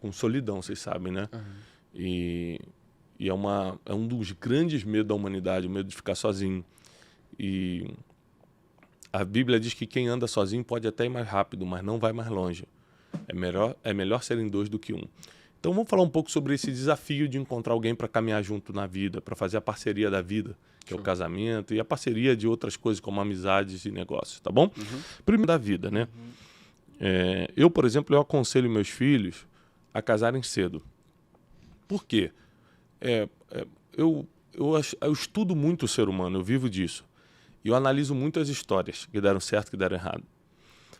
com solidão, vocês sabem, né? Uhum. E é um dos grandes medos da humanidade, o medo de ficar sozinho. E a Bíblia diz que quem anda sozinho pode até ir mais rápido, mas não vai mais longe. É melhor serem dois do que um. Então vamos falar um pouco sobre esse desafio de encontrar alguém para caminhar junto na vida, para fazer a parceria da vida, que é o casamento, e a parceria de outras coisas como amizades e negócios, tá bom? Primeiro da vida, né? Eu, por exemplo, eu aconselho meus filhos a casarem cedo. Por quê? Eu estudo muito o ser humano, eu vivo disso. E eu analiso muito as histórias que deram certo e que deram errado.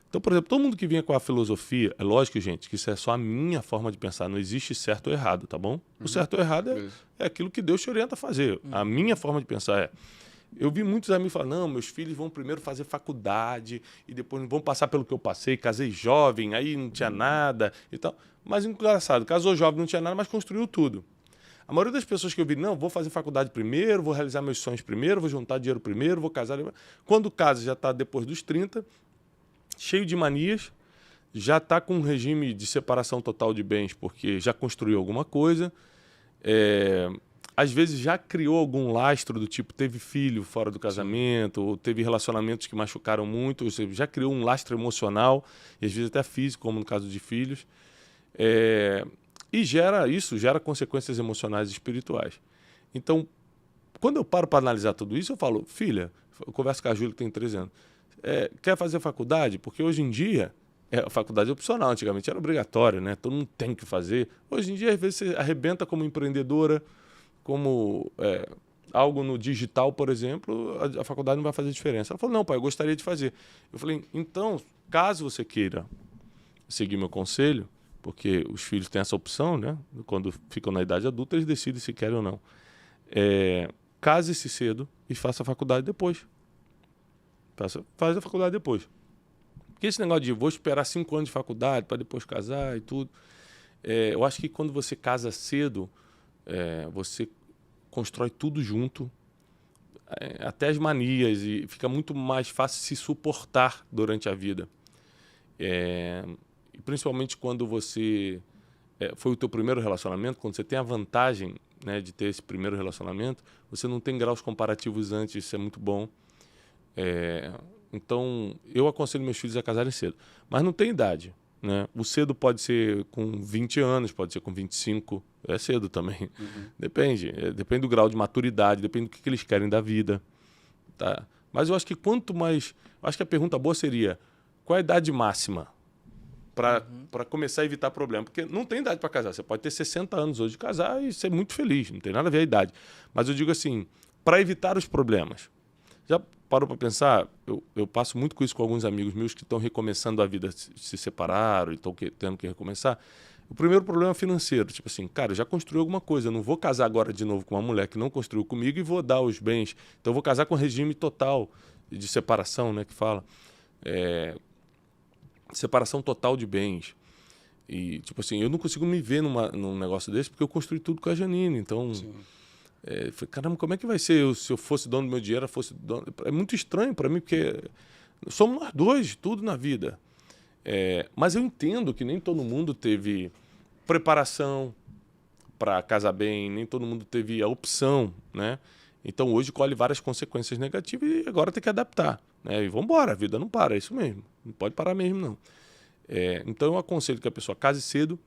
Então, por exemplo, todo mundo que vinha com a filosofia, é lógico, gente, que isso é só a minha forma de pensar, não existe certo ou errado, tá bom? O certo ou errado é aquilo que Deus te orienta a fazer. A minha forma de pensar é... Eu vi muitos amigos falar, não, meus filhos vão primeiro fazer faculdade e depois vão passar pelo que eu passei, casei jovem, aí não tinha nada e tal. Mas engraçado, casou jovem, não tinha nada, mas construiu tudo. A maioria das pessoas que eu vi, não, vou fazer faculdade primeiro, vou realizar meus sonhos primeiro, vou juntar dinheiro primeiro, vou casar... Quando casa já está depois dos 30, cheio de manias, já está com um regime de separação total de bens, porque já construiu alguma coisa, às vezes já criou algum lastro do tipo, teve filho fora do casamento, ou teve relacionamentos que machucaram muito, ou seja, já criou um lastro emocional, e às vezes até físico, como no caso de filhos. E isso gera consequências emocionais e espirituais. Então, quando eu paro para analisar tudo isso, eu falo, filha, eu converso com a Júlia, que tem 13 anos, quer fazer faculdade? Porque hoje em dia, a faculdade é opcional, antigamente era obrigatório, né? Todo mundo tem que fazer. Hoje em dia, às vezes, você arrebenta como empreendedora, como algo no digital, por exemplo, a faculdade não vai fazer diferença. Ela falou, não, pai, eu gostaria de fazer. Eu falei, então, caso você queira seguir meu conselho, porque os filhos têm essa opção, né? Quando ficam na idade adulta, eles decidem se querem ou não. Case-se cedo e faça a faculdade depois. Faz a faculdade depois. Porque esse negócio de vou esperar 5 anos de faculdade para depois casar e tudo, eu acho que quando você casa cedo, você constrói tudo junto, até as manias, e fica muito mais fácil se suportar durante a vida. E principalmente quando você foi o teu primeiro relacionamento, quando você tem a vantagem, né, de ter esse primeiro relacionamento, você não tem graus comparativos antes, isso é muito bom. Então, eu aconselho meus filhos a casarem cedo. Mas não tem idade, né? O cedo pode ser com 20 anos, pode ser com 25, é cedo também. Depende do grau de maturidade, depende do que eles querem da vida. Tá? Mas eu acho que quanto mais... Acho que a pergunta boa seria, qual é a idade máxima para começar a evitar problema? Porque não tem idade para casar. Você pode ter 60 anos hoje de casar e ser muito feliz, não tem nada a ver a idade. Mas eu digo assim, para evitar os problemas. Já parou para pensar? Eu passo muito com isso com alguns amigos meus que estão recomeçando a vida, se separaram e estão tendo que recomeçar. O primeiro problema é financeiro. Tipo assim, cara, eu já construí alguma coisa, eu não vou casar agora de novo com uma mulher que não construiu comigo e vou dar os bens. Então eu vou casar com regime total de separação, né, que fala. Separação total de bens. E, tipo assim, eu não consigo me ver num negócio desse porque eu construí tudo com a Janine. Então... falei, caramba, como é que vai ser se eu fosse dono do meu dinheiro, fosse dono... É muito estranho para mim, porque somos nós dois, tudo na vida. Mas eu entendo que nem todo mundo teve preparação para casar bem, nem todo mundo teve a opção, né? Então hoje colhe várias consequências negativas e agora tem que adaptar, né? E vamos embora, a vida não para, é isso mesmo. Não pode parar mesmo, não. Então eu aconselho que a pessoa case cedo.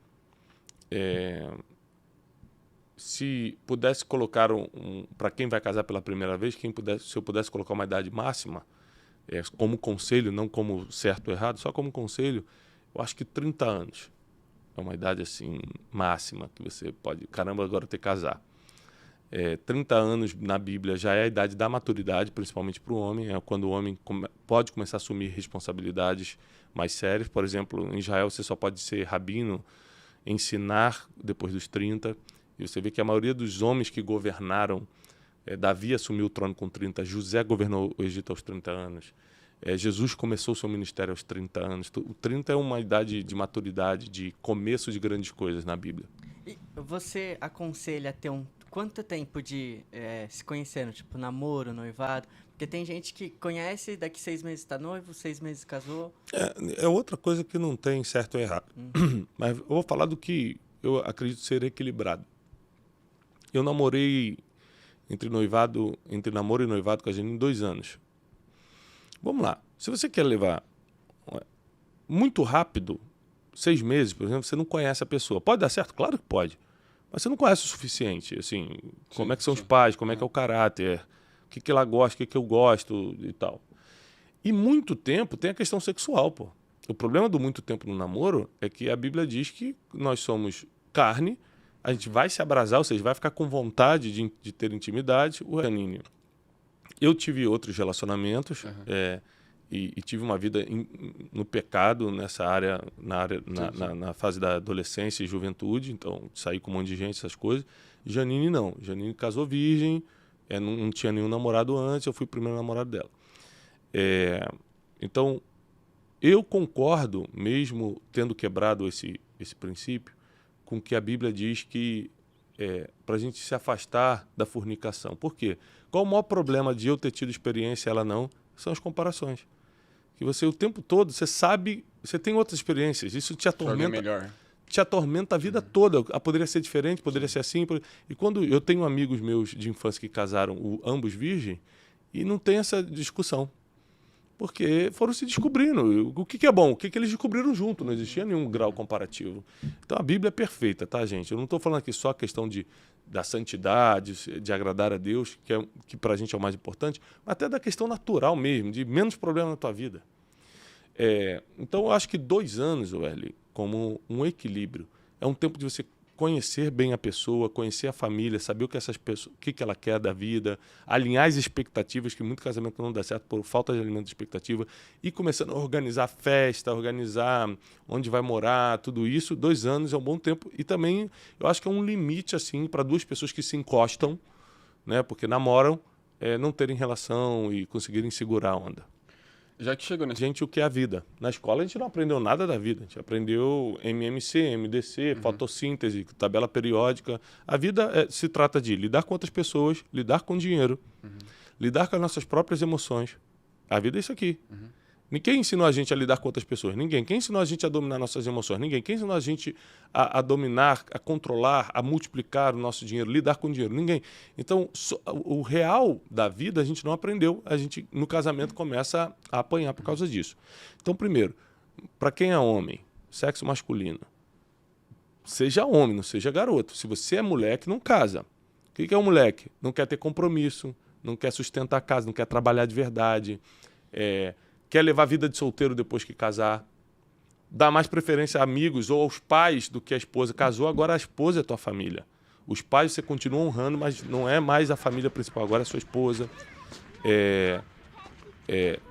Se pudesse colocar para quem vai casar pela primeira vez, se eu pudesse colocar uma idade máxima, como conselho, não como certo ou errado, só como conselho, eu acho que 30 anos é uma idade assim máxima que você pode, caramba, agora ter que casar. 30 anos na Bíblia já é a idade da maturidade, principalmente para o homem, é quando o homem pode começar a assumir responsabilidades mais sérias. Por exemplo, em Israel você só pode ser rabino, ensinar depois dos 30. E você vê que a maioria dos homens que governaram, Davi assumiu o trono com 30, José governou o Egito aos 30 anos, Jesus começou o seu ministério aos 30 anos. O 30 é uma idade de maturidade, de começo de grandes coisas na Bíblia. E você aconselha ter quanto tempo de se conhecendo? Tipo, namoro, noivado? Porque tem gente que conhece, daqui 6 meses tá noivo, 6 meses casou. É outra coisa que não tem certo ou errado. Mas eu vou falar do que eu acredito ser equilibrado. Eu namorei entre namoro e noivado com a Janine 2 anos. Vamos lá. Se você quer levar muito rápido, 6 meses, por exemplo, você não conhece a pessoa. Pode dar certo? Claro que pode. Mas você não conhece o suficiente. Assim, como é que são os pais, como é que é o caráter, o que ela gosta, o que eu gosto e tal. E muito tempo tem a questão sexual, pô. O problema do muito tempo no namoro é que a Bíblia diz que nós somos carne, a gente vai se abrasar, ou seja, vai ficar com vontade de ter intimidade. O Janine, eu tive outros relacionamentos e tive uma vida no pecado nessa área, na fase da adolescência e juventude, então saí com um monte de gente, essas coisas. Janine não. Janine casou virgem, não tinha nenhum namorado antes, eu fui o primeiro namorado dela. Então, eu concordo, mesmo tendo quebrado esse princípio, com que a Bíblia diz que para a gente se afastar da fornicação. Por quê? Qual o maior problema de eu ter tido experiência e ela não? São as comparações. Que você o tempo todo, você sabe, você tem outras experiências, isso te atormenta. Te atormenta a vida toda. Poderia ser diferente, poderia ser assim. E quando eu tenho amigos meus de infância que casaram, ambos virgem, e não tem essa discussão. Porque foram se descobrindo. O que é bom? O que eles descobriram junto? Não existia nenhum grau comparativo. Então a Bíblia é perfeita, tá, gente? Eu não estou falando aqui só a questão da santidade, de agradar a Deus, que para a gente é o mais importante, mas até da questão natural mesmo, de menos problema na tua vida. Então eu acho que 2 anos, Wesley, como um equilíbrio, é um tempo de você conhecer bem a pessoa, conhecer a família, saber o que ela quer da vida, alinhar as expectativas, que muito casamento não dá certo por falta de alinhamento de expectativa, e começando a organizar festa, organizar onde vai morar, tudo isso. 2 anos é um bom tempo. E também eu acho que é um limite assim para 2 pessoas que se encostam, né, porque namoram, não terem relação e conseguirem segurar a onda. Já que chegou nesse... Gente, o que é a vida? Na escola a gente não aprendeu nada da vida. A gente aprendeu MMC, MDC, fotossíntese, tabela periódica. A vida se trata de lidar com outras pessoas, lidar com dinheiro, lidar com as nossas próprias emoções. A vida é isso aqui. Ninguém ensinou a gente a lidar com outras pessoas. Ninguém. Quem ensinou a gente a dominar nossas emoções? Ninguém. Quem ensinou a gente a dominar, a controlar, a multiplicar o nosso dinheiro, lidar com o dinheiro? Ninguém. Então, o real da vida a gente não aprendeu. A gente, no casamento, começa a apanhar por causa disso. Então, primeiro, para quem é homem, sexo masculino, seja homem, não seja garoto. Se você é moleque, não casa. O que é um moleque? Não quer ter compromisso, não quer sustentar a casa, não quer trabalhar de verdade, quer levar a vida de solteiro depois que casar, dá mais preferência a amigos ou aos pais do que a esposa. Casou, agora a esposa é tua família. Os pais você continua honrando, mas não é mais a família principal, agora é sua esposa.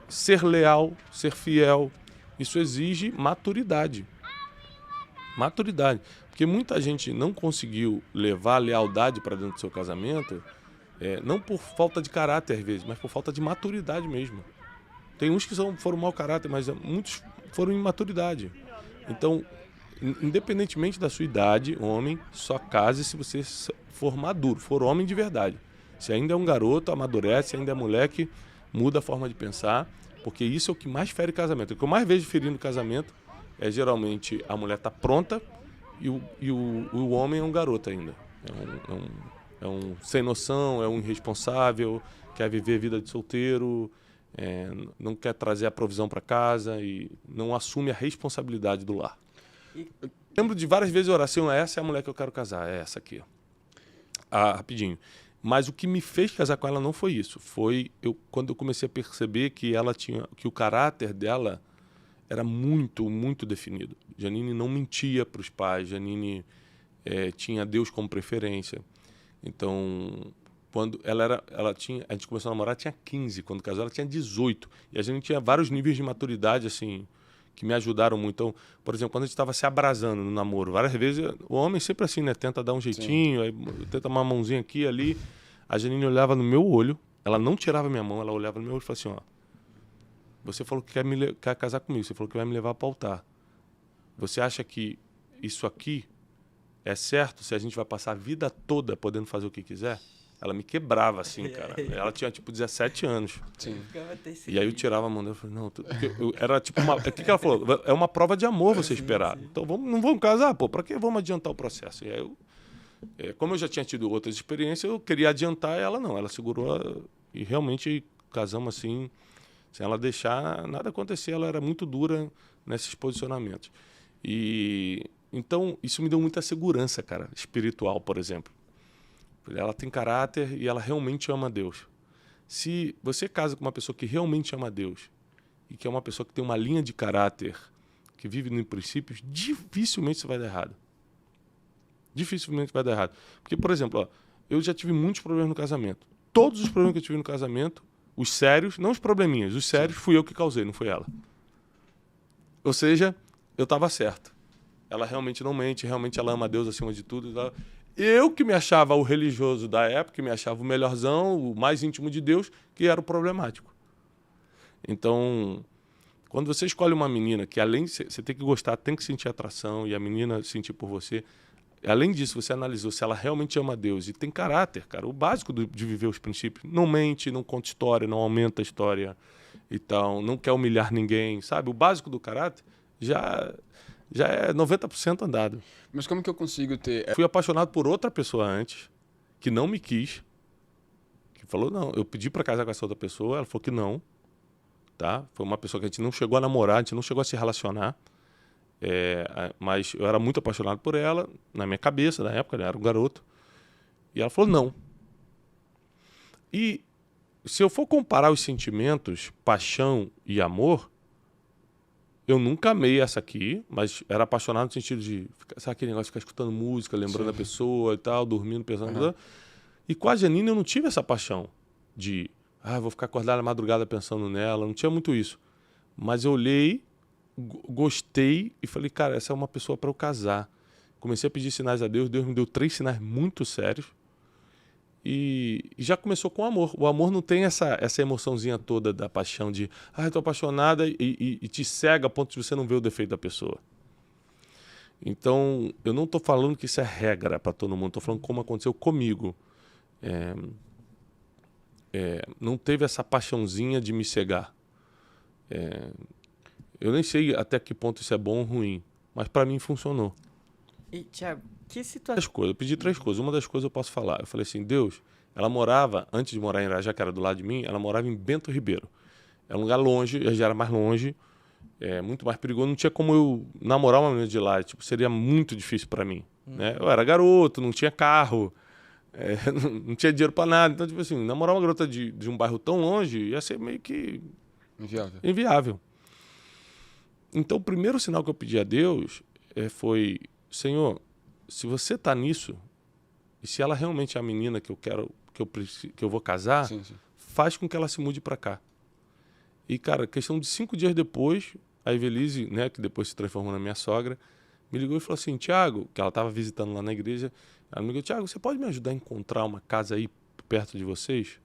Ser leal, ser fiel, isso exige maturidade. Maturidade. Porque muita gente não conseguiu levar a lealdade para dentro do seu casamento, não por falta de caráter às vezes, mas por falta de maturidade mesmo. Tem uns que foram mau caráter, mas muitos foram imaturidade. Então, independentemente da sua idade, homem, só case se você for maduro, for homem de verdade. Se ainda é um garoto, amadurece, se ainda é moleque, muda a forma de pensar, porque isso é o que mais fere casamento. O que eu mais vejo ferindo casamento é geralmente a mulher tá pronta e o homem é um garoto ainda. É um sem noção, é um irresponsável, quer viver vida de solteiro, não quer trazer a provisão para casa e não assume a responsabilidade do lar. Eu lembro de várias vezes orar assim, essa é a mulher que eu quero casar, é essa aqui. Rapidinho. Mas o que me fez casar com ela não foi isso. Foi quando eu comecei a perceber que que o caráter dela era muito, muito definido. Janine não mentia para os pais, Janine tinha Deus como preferência. Então, quando a gente começou a namorar, tinha 15, quando casou ela tinha 18. E a gente tinha vários níveis de maturidade, assim, que me ajudaram muito. Então, por exemplo, quando a gente estava se abrasando no namoro, várias vezes, o homem sempre assim, né, tenta dar um jeitinho, aí, tenta uma mãozinha aqui e ali. A Janine olhava no meu olho, ela não tirava minha mão, ela olhava no meu olho e falava assim, ó, você falou que quer casar comigo, você falou que vai me levar para o altar. Você acha que isso aqui é certo se a gente vai passar a vida toda podendo fazer o que quiser? Ela me quebrava, assim, cara. Ela tinha, tipo, 17 anos. Sim. E aí eu tirava a mão dela e falei, não... era tipo uma... O que ela falou? É uma prova de amor você esperar. Então não vamos casar, pô. Pra que vamos adiantar o processo? E aí como eu já tinha tido outras experiências, eu queria adiantar, ela não. Ela segurou e realmente casamos assim, sem ela deixar nada acontecer. Ela era muito dura nesses posicionamentos. E então isso me deu muita segurança, cara, espiritual, por exemplo. Ela tem caráter e ela realmente ama Deus. Se você casa com uma pessoa que realmente ama Deus e que é uma pessoa que tem uma linha de caráter, que vive em princípios, dificilmente isso vai dar errado. Dificilmente vai dar errado. Porque, por exemplo, ó, eu já tive muitos problemas no casamento. Todos os problemas que eu tive no casamento, os sérios, não os probleminhas, os sérios fui eu que causei, não foi ela. Ou seja, eu estava certo. Ela realmente não mente, realmente ela ama Deus acima de tudo. Eu que me achava o religioso da época, que me achava o melhorzão, o mais íntimo de Deus, que era o problemático. Então, quando você escolhe uma menina que além de você tem que gostar, tem que sentir atração e a menina sentir por você, além disso, você analisou se ela realmente ama Deus e tem caráter, cara, o básico de viver os princípios. Não mente, não conta história, não aumenta a história e tal, não quer humilhar ninguém, sabe? O básico do caráter já é 90% andado. Mas como que eu consigo ter... Fui apaixonado por outra pessoa antes, que não me quis, que falou não. Eu pedi para casar com essa outra pessoa, ela falou que não, tá? Foi uma pessoa que a gente não chegou a namorar, a gente não chegou a se relacionar. Mas eu era muito apaixonado por ela, na minha cabeça, na época, eu era um garoto. E ela falou não. E se eu for comparar os sentimentos, paixão e amor, eu nunca amei essa aqui, mas era apaixonado no sentido de, sabe aquele negócio de ficar escutando música, lembrando a pessoa e tal, dormindo, pensando. Uhum. E com a Janine eu não tive essa paixão de, vou ficar acordado na madrugada pensando nela, não tinha muito isso. Mas eu olhei, gostei e falei, cara, essa é uma pessoa para eu casar. Comecei a pedir sinais a Deus, Deus me deu 3 sinais muito sérios e já começou com o amor. O amor não tem essa emoçãozinha toda da paixão de, eu tô apaixonada e te cega a ponto de você não ver o defeito da pessoa. Então, eu não tô falando que isso é regra para todo mundo, tô falando como aconteceu comigo. Não teve essa paixãozinha de me cegar. Eu nem sei até que ponto isso é bom ou ruim, mas para mim funcionou. E, Thiago, que situação... Eu pedi 3 coisas. Uma das coisas eu posso falar. Eu falei assim, Deus, ela morava, antes de morar em Irajá, que era do lado de mim, ela morava em Bento Ribeiro. Era um lugar longe, já era mais longe, muito mais perigoso. Não tinha como eu namorar uma menina de lá. Tipo, seria muito difícil para mim. Né? Eu era garoto, não tinha carro, não tinha dinheiro para nada. Então, tipo assim, namorar uma garota de um bairro tão longe ia ser meio que inviável. Então, o primeiro sinal que eu pedi a Deus foi, Senhor, se você está nisso, e se ela realmente é a menina que eu quero, que eu vou casar, Sim. faz com que ela se mude para cá. E, cara, questão de 5 dias depois, a Evelise, né, que depois se transformou na minha sogra, me ligou e falou assim, Thiago, que ela estava visitando lá na igreja, ela me ligou, Thiago, você pode me ajudar a encontrar uma casa aí perto de vocês?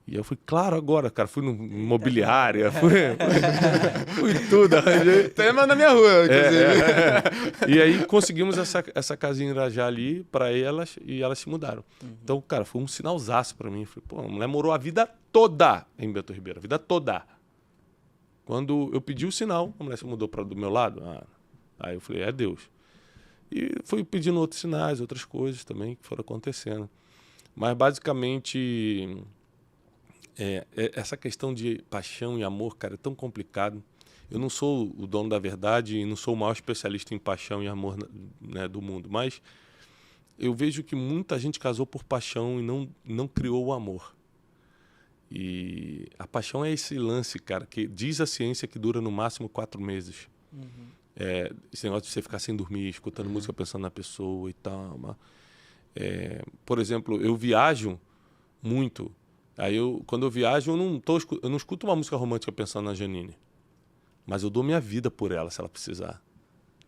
E eu fui, claro, agora, cara, fui no imobiliária, fui tudo, arranjei. Tema na minha rua, inclusive. E aí conseguimos essa casinha em Irajá ali para elas e elas se mudaram. Então, cara, foi um sinalzaço para mim. Falei, pô, a mulher morou a vida toda em Bento Ribeiro, a vida toda. Quando eu pedi o sinal, a mulher se mudou para do meu lado. Aí eu falei, é Deus. E fui pedindo outros sinais, outras coisas também que foram acontecendo. Mas, basicamente... essa questão de paixão e amor, cara, é tão complicado. Eu não sou o dono da verdade e não sou o maior especialista em paixão e amor, né, do mundo, mas eu vejo que muita gente casou por paixão e não criou o amor. E a paixão é esse lance, cara, que diz a ciência que dura no máximo 4 meses. Esse negócio de você ficar sem dormir, escutando música, pensando na pessoa e tal. Por exemplo, eu viajo muito. Aí quando eu viajo, eu não escuto uma música romântica pensando na Janine. Mas eu dou minha vida por ela, se ela precisar.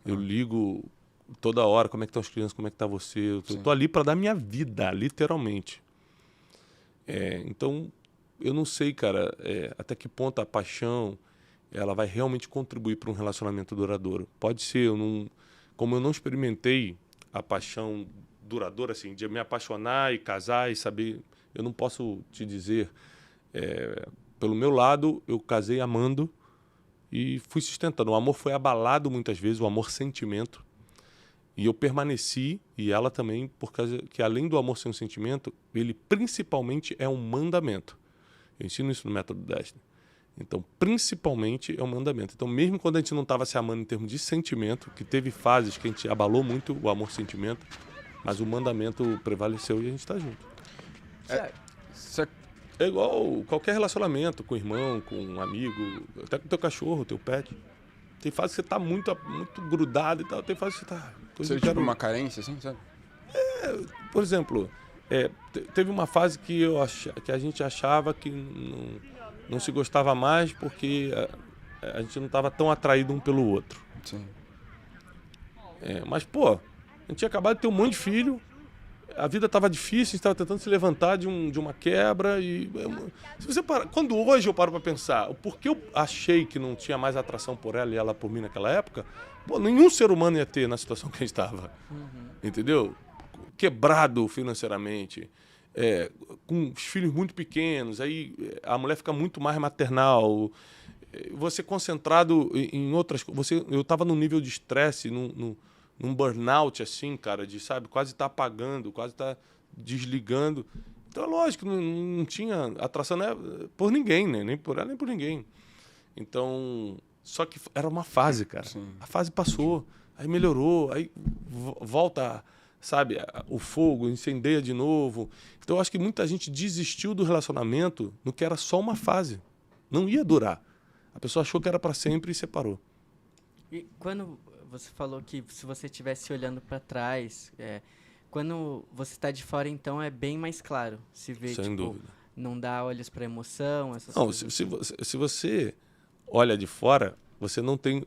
Eu ligo toda hora, como é que estão as crianças, como é que está você. Eu tô ali para dar minha vida, literalmente. Então, eu não sei, cara, até que ponto a paixão ela vai realmente contribuir para um relacionamento duradouro. Pode ser, como eu não experimentei a paixão duradoura, assim, de me apaixonar e casar e saber... Eu não posso te dizer... pelo meu lado, eu casei amando e fui sustentando. O amor foi abalado muitas vezes, o amor-sentimento. E eu permaneci, e ela também, por causa que além do amor ser um sentimento, ele principalmente é um mandamento. Eu ensino isso no Método Destiny. Então, principalmente é um mandamento. Então, mesmo quando a gente não estava se amando em termos de sentimento, que teve fases que a gente abalou muito o amor-sentimento, mas o mandamento prevaleceu e a gente está junto. É igual qualquer relacionamento com o irmão, com um amigo, até com o teu cachorro, teu pet. Tem fase que você tá muito grudado e tal, tem fase que você tá... Você tipo uma carência, assim, sabe? Por exemplo, teve uma fase que, que a gente achava que não se gostava mais porque a gente não estava tão atraído um pelo outro. Sim. Mas, pô, a gente tinha acabado de ter um monte de filho, a vida estava difícil, a gente estava tentando se levantar de uma quebra e... Se você quando hoje eu paro para pensar o porquê eu achei que não tinha mais atração por ela e ela por mim naquela época, pô, nenhum ser humano ia ter na situação que a gente estava. Entendeu? Quebrado financeiramente, com os filhos muito pequenos, aí a mulher fica muito mais maternal, você concentrado em outras coisas. Eu estava num nível de estresse, num burnout, assim, cara, de, sabe, quase tá apagando, quase tá desligando. Então, é lógico, não tinha atração por ninguém, né? Nem por ela, nem por ninguém. Então, só que era uma fase, cara. Sim. A fase passou, aí melhorou, aí volta, sabe, o fogo, incendeia de novo. Então, eu acho que muita gente desistiu do relacionamento no que era só uma fase. Não ia durar. A pessoa achou que era para sempre e separou. E quando você falou que se você estivesse olhando para trás, quando você está de fora, então é bem mais claro. Se vê, Sem dúvida. Não dá olhos para emoção, essas não, coisas. Se você olha de fora, você não tem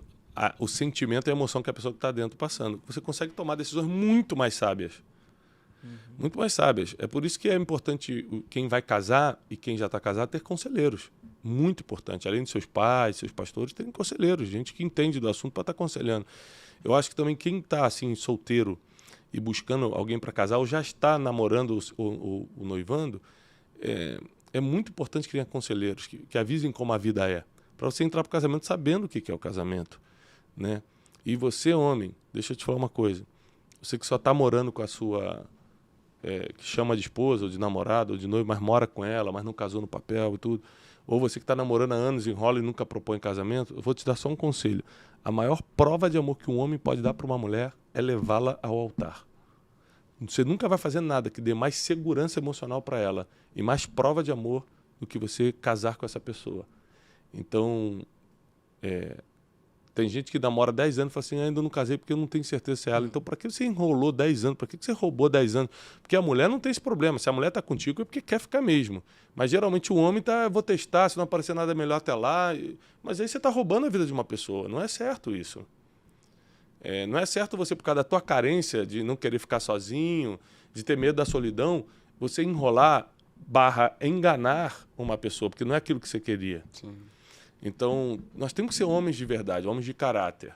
o sentimento e a emoção que a pessoa que está dentro passando. Você consegue tomar decisões muito mais sábias. Muito mais sábias. É por isso que é importante quem vai casar e quem já está casado ter conselheiros. Muito importante. Além de seus pais, seus pastores, tem conselheiros, gente que entende do assunto para estar aconselhando. Eu acho que também quem está assim, solteiro e buscando alguém para casar ou já está namorando ou noivando, é muito importante que tenha conselheiros que avisem como a vida é. Para você entrar para o casamento sabendo o que é o casamento. Né? E você, homem, deixa eu te falar uma coisa. Você que só está morando com a sua... que chama de esposa, ou de namorada, ou de noivo, mas mora com ela, mas não casou no papel e tudo. Ou você que está namorando há anos, enrola e nunca propõe casamento, eu vou te dar só um conselho. A maior prova de amor que um homem pode dar para uma mulher é levá-la ao altar. Você nunca vai fazer nada que dê mais segurança emocional para ela e mais prova de amor do que você casar com essa pessoa. Então, tem gente que namora 10 anos e fala assim, ainda não casei porque eu não tenho certeza se é ela. Então, para que você enrolou 10 anos? Para que você roubou 10 anos? Porque a mulher não tem esse problema. Se a mulher está contigo é porque quer ficar mesmo. Mas, geralmente, o homem tá, vou testar, se não aparecer nada melhor até lá. Mas aí você está roubando a vida de uma pessoa. Não é certo isso. Não é certo você, por causa da tua carência, de não querer ficar sozinho, de ter medo da solidão, você enrolar / enganar uma pessoa, porque não é aquilo que você queria. Sim. Então, nós temos que ser homens de verdade, homens de caráter.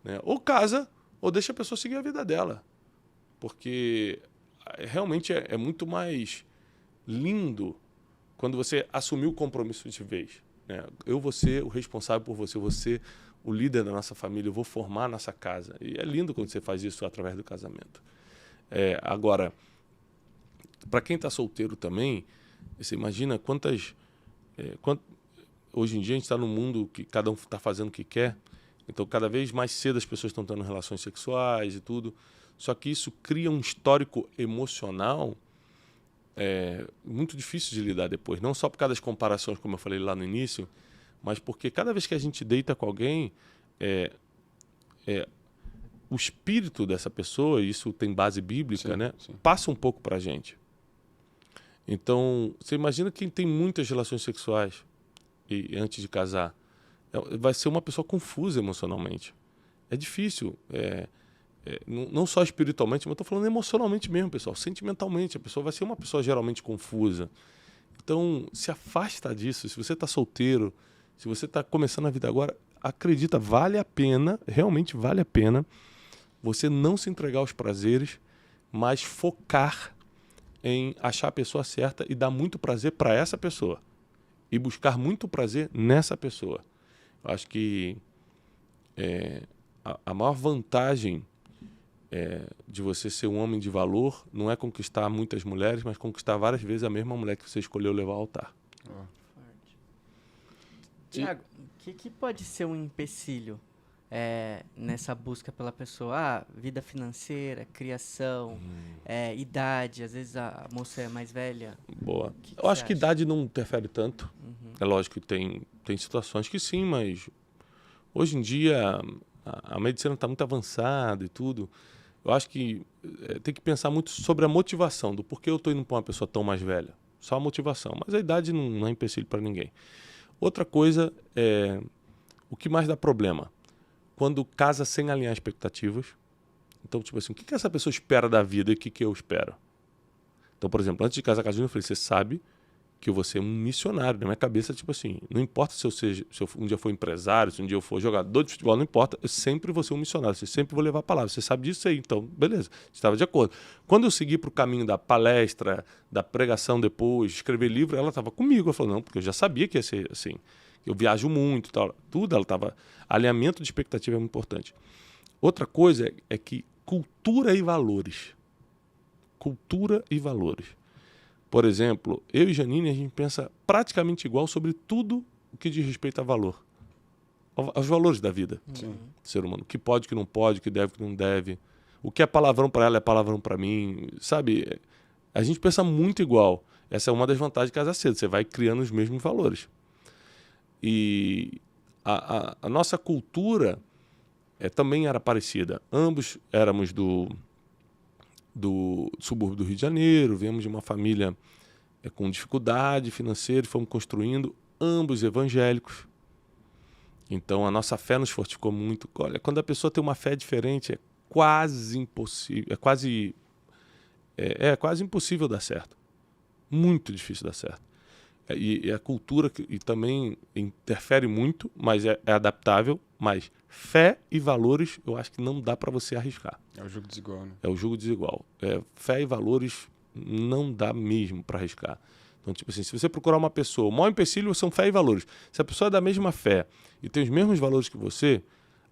Né? Ou casa, ou deixa a pessoa seguir a vida dela. Porque realmente é muito mais lindo quando você assumiu o compromisso de vez. Né? Eu vou ser o responsável por você, eu vou ser o líder da nossa família, eu vou formar a nossa casa. E é lindo quando você faz isso através do casamento. Agora, para quem está solteiro também, você imagina quantas... Hoje em dia a gente está num mundo que cada um está fazendo o que quer, então cada vez mais cedo as pessoas estão tendo relações sexuais e tudo, só que isso cria um histórico emocional muito difícil de lidar depois, não só por causa das comparações, como eu falei lá no início, mas porque cada vez que a gente deita com alguém, o espírito dessa pessoa, e isso tem base bíblica, sim, né, sim. passa um pouco para a gente. Então, você imagina quem tem muitas relações sexuais antes de casar, vai ser uma pessoa confusa emocionalmente. É difícil, não só espiritualmente, mas estou falando emocionalmente mesmo, pessoal, sentimentalmente. A pessoa vai ser uma pessoa geralmente confusa. Então, se afasta disso. Se você está solteiro, se você está começando a vida agora, acredita, vale a pena, realmente vale a pena você não se entregar aos prazeres, mas focar em achar a pessoa certa e dar muito prazer para essa pessoa. E buscar muito prazer nessa pessoa. Eu acho que a maior vantagem de você ser um homem de valor não é conquistar muitas mulheres, mas conquistar várias vezes a mesma mulher que você escolheu levar ao altar. Forte. Tiago, o que pode ser um empecilho nessa busca pela pessoa? Vida financeira, criação, idade, às vezes a moça é mais velha. Boa. Que Eu acho você que acha? idade não interfere tanto. É lógico que tem situações que sim, mas hoje em dia a medicina está muito avançada e tudo. Eu acho que tem que pensar muito sobre a motivação, do porquê eu estou indo para uma pessoa tão mais velha. Só a motivação. Mas a idade não é empecilho para ninguém. Outra coisa é o que mais dá problema. Quando casa sem alinhar expectativas. Então, tipo assim, o que essa pessoa espera da vida e o que eu espero? Então, por exemplo, antes de casar com a Júlia, eu falei, você sabe que eu vou ser um missionário. Na minha cabeça, tipo assim, não importa se eu um dia for empresário, se um dia eu for jogador de futebol, não importa, eu sempre vou ser um missionário, eu sempre vou levar a palavra. Você sabe disso aí, então, beleza, estava de acordo. Quando eu segui para o caminho da palestra, da pregação depois, escrever livro, ela estava comigo. Eu falei, não, porque eu já sabia que ia ser assim. Eu viajo muito e tal. Tudo ela estava... Alinhamento de expectativa é muito importante. Outra coisa é que cultura e valores. Cultura e valores. Por exemplo, eu e Janine, a gente pensa praticamente igual sobre tudo o que diz respeito a valor. Aos valores da vida. Sim. Do ser humano. O que pode, o que não pode, o que deve, o que não deve. O que é palavrão para ela é palavrão para mim. Sabe? A gente pensa muito igual. Essa é uma das vantagens de casar cedo. Você vai criando os mesmos valores. E a nossa cultura também era parecida. Ambos éramos do subúrbio do Rio de Janeiro, viemos de uma família com dificuldade financeira, fomos construindo, ambos evangélicos. Então a nossa fé nos fortificou muito. Olha, quando a pessoa tem uma fé diferente, é quase impossível, é quase impossível dar certo. Muito difícil dar certo. E a cultura também interfere muito, mas é adaptável. Mas fé e valores, eu acho que não dá para você arriscar. É o jogo desigual, né? É o jogo desigual. Fé e valores não dá mesmo para arriscar. Então, tipo assim, se você procurar uma pessoa, o maior empecilho são fé e valores. Se a pessoa é da mesma fé e tem os mesmos valores que você,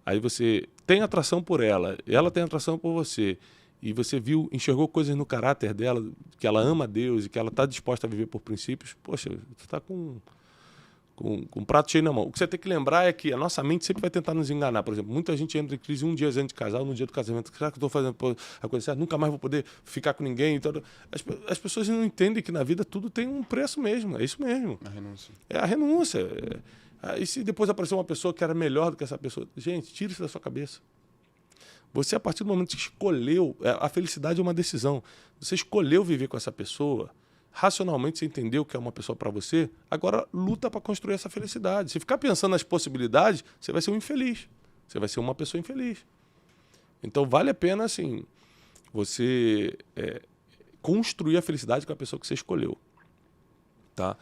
aí você tem atração por ela, ela tem atração por você, e você enxergou coisas no caráter dela, que ela ama a Deus e que ela está disposta a viver por princípios, poxa, você está com um prato cheio na mão. O que você tem que lembrar é que a nossa mente sempre vai tentar nos enganar. Por exemplo, muita gente entra em crise um dia antes de casar, no dia do casamento. Será que eu estou fazendo a coisa certa? Nunca mais vou poder ficar com ninguém. Então, as pessoas não entendem que na vida tudo tem um preço mesmo. É isso mesmo. A renúncia. É a renúncia. E se depois aparecer uma pessoa que era melhor do que essa pessoa? Gente, tira isso da sua cabeça. Você, a partir do momento que escolheu... A felicidade é uma decisão. Você escolheu viver com essa pessoa... Racionalmente você entendeu que é uma pessoa para você, agora luta para construir essa felicidade. Se ficar pensando nas possibilidades, você vai ser um infeliz. Você vai ser uma pessoa infeliz. Então vale a pena, assim, você construir a felicidade com a pessoa que você escolheu. Tá?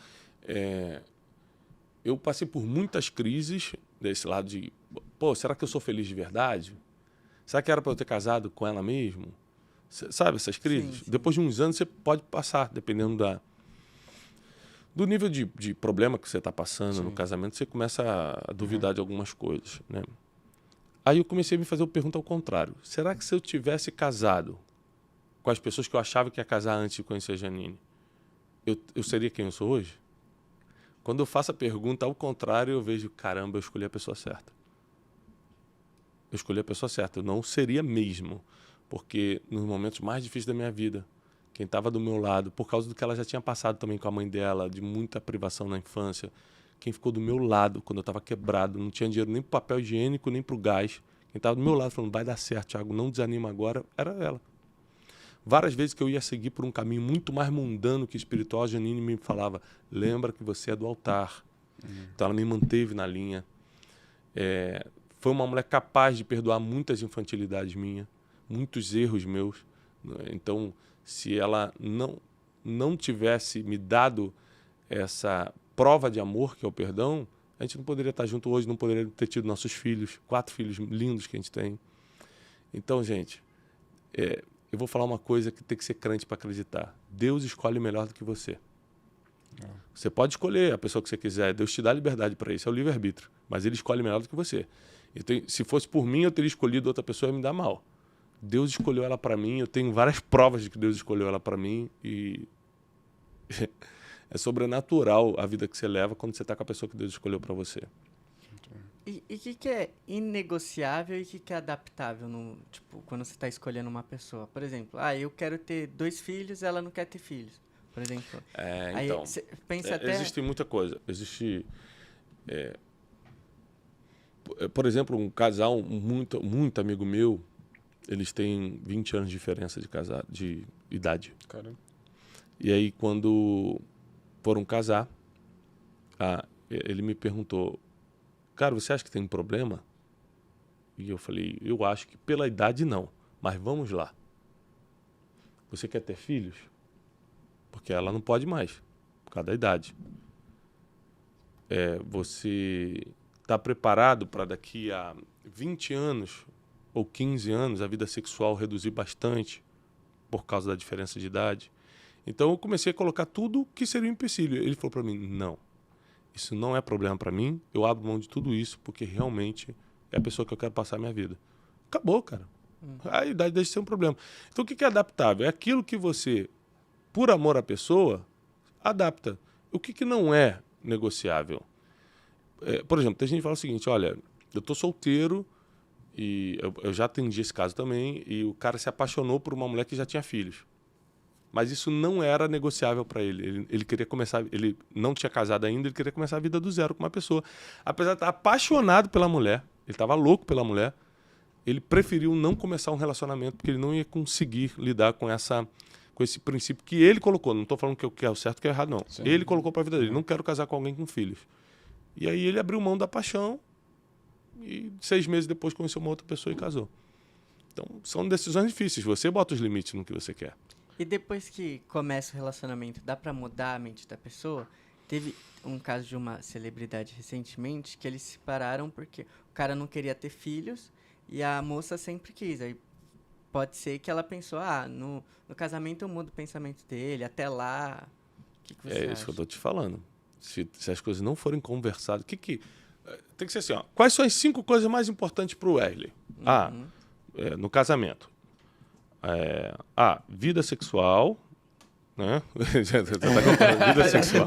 Eu passei por muitas crises desse lado de, será que eu sou feliz de verdade? Será que era para eu ter casado com ela mesmo? Sabe essas crises? Sim. Depois de uns anos você pode passar, dependendo do nível de problema que você está passando Sim. no casamento, você começa a duvidar de algumas coisas. Né? Aí eu comecei a me fazer a pergunta ao contrário. Será que se eu tivesse casado com as pessoas que eu achava que ia casar antes de conhecer a Janine, eu seria quem eu sou hoje? Quando eu faço a pergunta ao contrário, eu vejo, caramba, eu escolhi a pessoa certa. Eu escolhi a pessoa certa, eu não seria mesmo. Porque nos momentos mais difíceis da minha vida, quem estava do meu lado, por causa do que ela já tinha passado também com a mãe dela, de muita privação na infância, quem ficou do meu lado quando eu estava quebrado, não tinha dinheiro nem para papel higiênico, nem para o gás, quem estava do meu lado falando, vai dar certo, Thiago, não desanima agora, era ela. Várias vezes que eu ia seguir por um caminho muito mais mundano que espiritual, a Janine me falava, lembra que você é do altar. Então ela me manteve na linha. Foi uma mulher capaz de perdoar muitas infantilidades minhas, muitos erros meus. Então, se ela não tivesse me dado essa prova de amor, que é o perdão, a gente não poderia estar junto hoje, não poderia ter tido nossos filhos, 4 filhos lindos que a gente tem. Então, gente, eu vou falar uma coisa que tem que ser crente para acreditar. Deus escolhe melhor do que você. Você pode escolher a pessoa que você quiser. Deus te dá liberdade para isso. É o livre-arbítrio. Mas ele escolhe melhor do que você. Então, se fosse por mim, eu teria escolhido outra pessoa e ia me dar mal. Deus escolheu ela para mim. Eu tenho várias provas de que Deus escolheu ela para mim. E é sobrenatural a vida que você leva quando você está com a pessoa que Deus escolheu para você. E o que é inegociável e o que é adaptável tipo, quando você está escolhendo uma pessoa? Por exemplo, eu quero ter 2 filhos, ela não quer ter filhos. Por exemplo. Aí Então, você pensa até... existe muita coisa. Existe, por exemplo, um casal muito amigo meu, eles têm 20 anos de diferença de idade. Caramba. E aí, quando foram casar, ele me perguntou, cara, você acha que tem um problema? E eu falei, eu acho que pela idade não, mas vamos lá. Você quer ter filhos? Porque ela não pode mais, por causa da idade. Você está preparado para daqui a 20 anos ou 15 anos a vida sexual reduzir bastante por causa da diferença de idade? Então eu comecei a colocar tudo que seria um empecilho. Ele falou para mim, não, isso não é problema para mim, eu abro mão de tudo isso porque realmente é a pessoa que eu quero passar a minha vida. Acabou, cara. A idade deixa de ser um problema. Então o que é adaptável? É aquilo que você, por amor à pessoa, adapta. O que não é negociável? Por exemplo, tem gente que fala o seguinte, olha, eu estou solteiro e eu já atendi esse caso também e o cara se apaixonou por uma mulher que já tinha filhos. Mas isso não era negociável para ele. Ele queria começar, ele não tinha casado ainda, ele queria começar a vida do zero com uma pessoa. Apesar de estar apaixonado pela mulher, ele estava louco pela mulher, ele preferiu não começar um relacionamento porque ele não ia conseguir lidar com esse princípio que ele colocou. Não estou falando que é o certo, que é o errado, não. Sim. Ele colocou para a vida dele. Não quero casar com alguém com filhos. E aí ele abriu mão da paixão e 6 meses depois conheceu uma outra pessoa e casou. Então, são decisões difíceis. Você bota os limites no que você quer. E depois que começa o relacionamento, dá pra mudar a mente da pessoa? Teve um caso de uma celebridade recentemente que eles se separaram porque o cara não queria ter filhos e a moça sempre quis. Aí pode ser que ela pensou, no casamento eu mudo o pensamento dele, até lá, o que você acha? Isso que eu tô te falando. Se as coisas não forem conversadas, tem que ser assim, ó. Quais são as 5 coisas mais importantes pro Wesley? No casamento. Vida sexual, né? Vida sexual.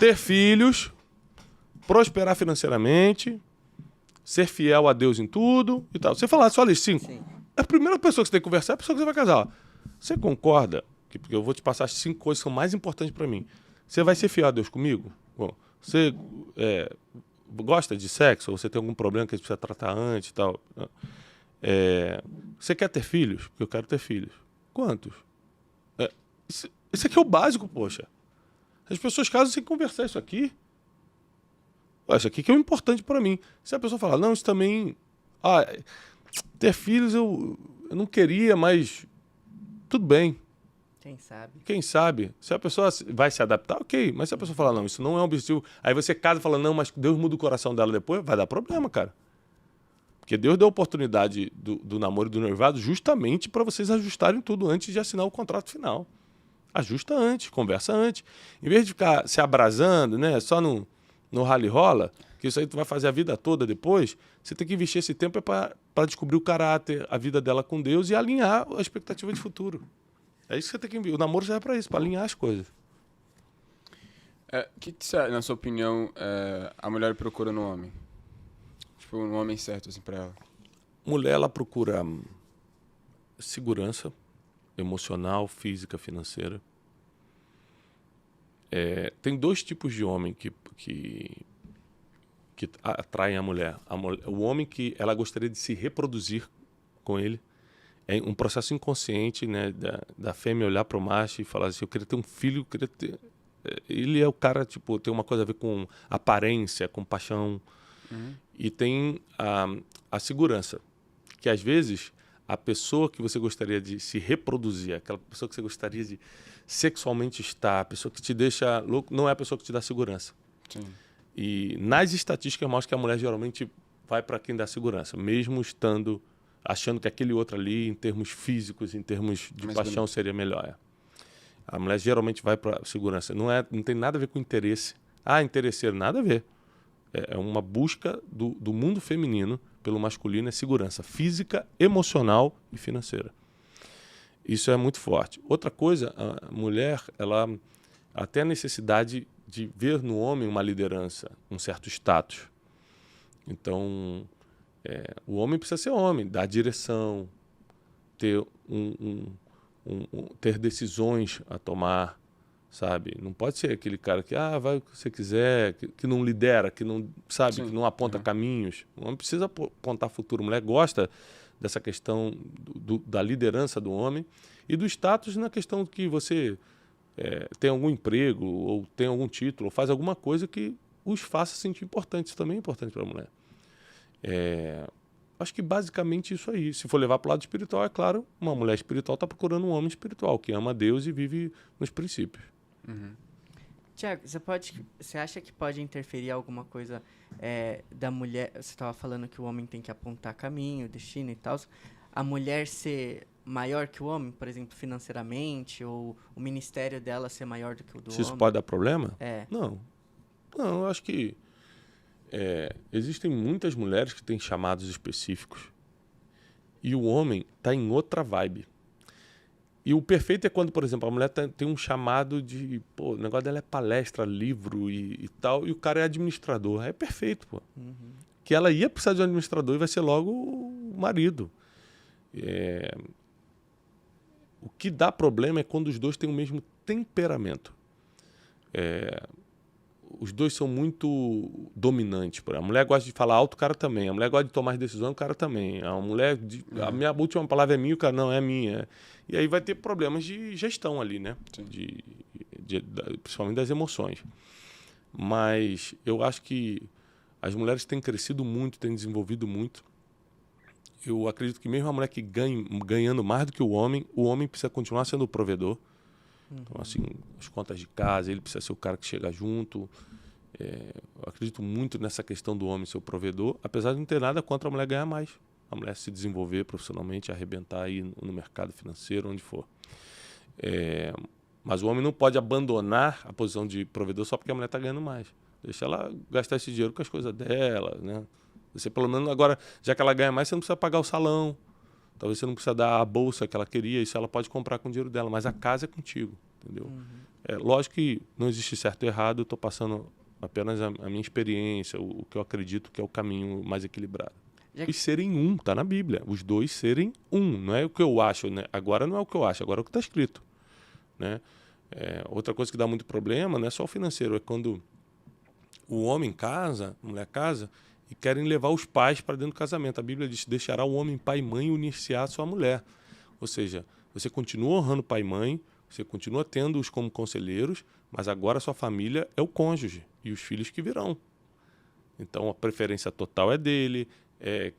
Ter filhos, prosperar financeiramente, ser fiel a Deus em tudo e tal. Você falar só ali 5. Sim. A primeira pessoa que você tem que conversar é a pessoa que você vai casar. Você concorda? Porque eu vou te passar as 5 coisas que são mais importantes para mim. Você vai ser fiel a Deus comigo? Bom, você gosta de sexo? Ou você tem algum problema que a gente precisa tratar antes e tal? Você quer ter filhos? Porque eu quero ter filhos. Quantos? Isso aqui é o básico, poxa. As pessoas casam sem conversar isso aqui. Isso aqui que é o importante para mim. Se a pessoa falar, não, isso também... ter filhos eu não queria, mas tudo bem. Quem sabe? Se a pessoa vai se adaptar, ok. Mas se a pessoa falar, não, isso não é um objetivo... Aí você casa e fala, não, mas Deus muda o coração dela depois, vai dar problema, cara. Porque Deus deu a oportunidade do namoro e do noivado justamente para vocês ajustarem tudo antes de assinar o contrato final. Ajusta antes, conversa antes. Em vez de ficar se abrasando, né, só no rally rola, que isso aí tu vai fazer a vida toda depois, você tem que investir esse tempo para descobrir o caráter, a vida dela com Deus e alinhar a expectativa de futuro. É isso que você tem que investir. O namoro serve para isso, para alinhar as coisas. O que, na sua opinião, a mulher procura no homem? Tipo, um homem certo, assim, pra ela. Mulher, ela procura segurança emocional, física, financeira. Tem 2 tipos de homem que atraem a mulher. O homem que ela gostaria de se reproduzir com ele. É um processo inconsciente, né, da fêmea olhar para o macho e falar assim, eu queria ter um filho, eu queria ter... Ele é o cara, tipo, tem uma coisa a ver com aparência, com paixão. E tem a segurança, que às vezes a pessoa que você gostaria de se reproduzir, aquela pessoa que você gostaria de sexualmente estar, a pessoa que te deixa louco, não é a pessoa que te dá segurança. Sim. E nas estatísticas mostra que a mulher geralmente vai para quem dá segurança, mesmo estando achando que aquele outro ali, em termos físicos, em termos de Mais paixão, bonito. seria melhor. A mulher geralmente vai para segurança. Não tem nada a ver com interesse. Interesseiro, nada a ver. É uma busca do mundo feminino pelo masculino, é segurança física, emocional e financeira. Isso é muito forte. Outra coisa, a mulher, ela tem a necessidade de ver no homem uma liderança, um certo status. Então, o homem precisa ser homem, dar direção, ter ter decisões a tomar, sabe? Não pode ser aquele cara que vai o que você quiser, que não lidera, que não sabe, Sim. que não aponta caminhos. O homem precisa apontar futuro. A mulher gosta dessa questão da liderança do homem e do status na questão que você tem algum emprego ou tem algum título, ou faz alguma coisa que os faça sentir importantes. Isso também é importante para a mulher. Acho que basicamente isso aí. Se for levar para o lado espiritual, é claro, uma mulher espiritual está procurando um homem espiritual, que ama Deus e vive nos princípios. Tiago, você acha que pode interferir alguma coisa da mulher? Você estava falando que o homem tem que apontar caminho, destino e tal. A mulher ser maior que o homem, por exemplo, financeiramente, ou o ministério dela ser maior do que o do Se homem? isso pode dar problema? É. Não, eu acho que existem muitas mulheres que têm chamados específicos e o homem está em outra vibe. E o perfeito é quando, por exemplo, a mulher tem um chamado de... Pô, o negócio dela é palestra, livro e tal, e o cara é administrador. É perfeito, pô. Que ela ia precisar de um administrador e vai ser logo o marido. O que dá problema é quando os dois têm o mesmo temperamento. Os dois são muito dominantes. A mulher gosta de falar alto, o cara também. A mulher gosta de tomar as decisões, o cara também. A minha última palavra é minha, o cara não é minha. E aí vai ter problemas de gestão ali, né? Principalmente das emoções. Mas eu acho que as mulheres têm crescido muito, têm desenvolvido muito. Eu acredito que mesmo a mulher que ganhando mais do que o homem precisa continuar sendo o provedor. Então, assim, as contas de casa, ele precisa ser o cara que chega junto. Eu acredito muito nessa questão do homem ser o provedor, apesar de não ter nada contra a mulher ganhar mais. A mulher se desenvolver profissionalmente, arrebentar aí no mercado financeiro, onde for. Mas o homem não pode abandonar a posição de provedor só porque a mulher está ganhando mais. Deixa ela gastar esse dinheiro com as coisas dela, né? Você, pelo menos agora, já que ela ganha mais, você não precisa pagar o salão. Talvez você não precisa dar a bolsa que ela queria, isso ela pode comprar com o dinheiro dela, mas a casa é contigo, entendeu? Lógico que não existe certo e errado, eu estou passando apenas a minha experiência, o que eu acredito que é o caminho mais equilibrado. E serem um, tá na Bíblia. Os dois serem um, não é o que eu acho, né? Agora não é o que eu acho, agora é o que está escrito, né? Outra coisa que dá muito problema não é só o financeiro, é quando o homem casa, a mulher casa, e querem levar os pais para dentro do casamento. A Bíblia diz: deixará o homem pai e mãe e unir-se à sua mulher. Ou seja, você continua honrando pai e mãe, você continua tendo-os como conselheiros, mas agora a sua família é o cônjuge e os filhos que virão. Então a preferência total é dele,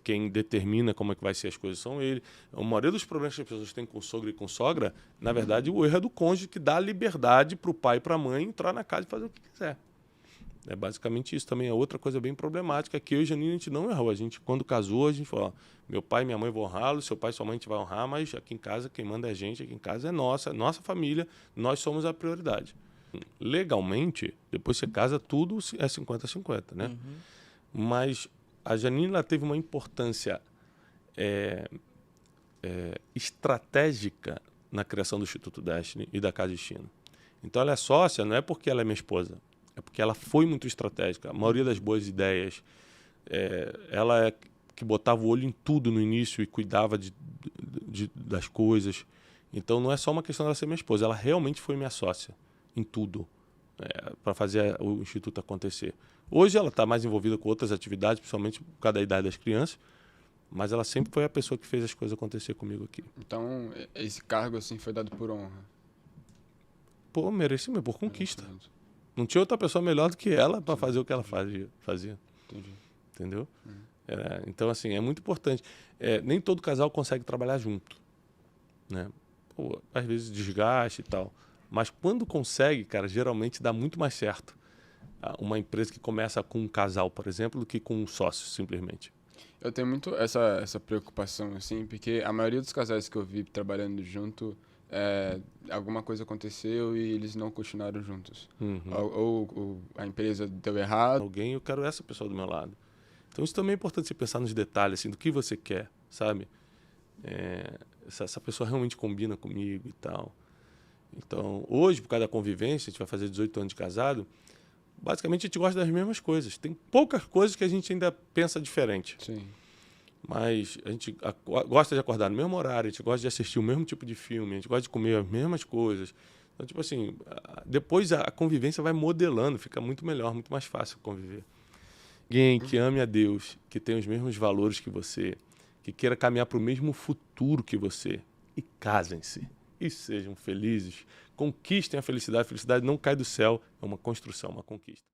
quem determina como é que vai ser as coisas são ele. A maioria dos problemas que as pessoas têm com sogro e com sogra, na verdade, o erro é do cônjuge, que dá liberdade para o pai e para a mãe entrar na casa e fazer o que quiser. É basicamente isso. Também é outra coisa bem problemática, que eu e Janine, a gente não errou. A gente, quando casou, a gente falou: meu pai e minha mãe vão honrá-lo, seu pai e sua mãe a gente vai honrar, mas aqui em casa quem manda é a gente, aqui em casa é nossa família, nós somos a prioridade. Legalmente, depois você casa, tudo é 50-50, né? Mas a Janine, ela teve uma importância estratégica na criação do Instituto Destiny e da Casa Destino. Então ela é sócia, não é porque ela é minha esposa, é porque ela foi muito estratégica. A maioria das boas ideias, ela é que botava o olho em tudo no início e cuidava das coisas. Então não é só uma questão dela ser minha esposa, ela realmente foi minha sócia em tudo, para fazer o Instituto acontecer. Hoje ela está mais envolvida com outras atividades, principalmente por causa da idade das crianças, mas ela sempre foi a pessoa que fez as coisas acontecer comigo aqui. Então, esse cargo assim foi dado por honra? Pô, mereci mesmo, por conquista. Não tinha outra pessoa melhor do que ela para fazer o que ela fazia. Entendi. Entendeu? Então, assim, é muito importante. Nem todo casal consegue trabalhar junto, né? Pô, às vezes desgaste e tal. Mas quando consegue, cara, geralmente dá muito mais certo uma empresa que começa com um casal, por exemplo, do que com um sócio, simplesmente. Eu tenho muito essa preocupação, assim, porque a maioria dos casais que eu vi trabalhando junto, alguma coisa aconteceu e eles não continuaram juntos. Uhum. Ou a empresa deu errado. Alguém, eu quero essa pessoa do meu lado. Então isso também é importante você pensar nos detalhes, assim, do que você quer, sabe? Essa pessoa realmente combina comigo e tal. Então, hoje, por causa da convivência, a gente vai fazer 18 anos de casado, basicamente a gente gosta das mesmas coisas. Tem poucas coisas que a gente ainda pensa diferente. Sim. Mas a gente gosta de acordar no mesmo horário, a gente gosta de assistir o mesmo tipo de filme, a gente gosta de comer as mesmas coisas. Então, tipo assim, depois a convivência vai modelando, fica muito melhor, muito mais fácil conviver. Alguém que ame a Deus, que tenha os mesmos valores que você, que queira caminhar para o mesmo futuro que você. E casem-se. E sejam felizes. Conquistem a felicidade. A felicidade não cai do céu, é uma construção, uma conquista.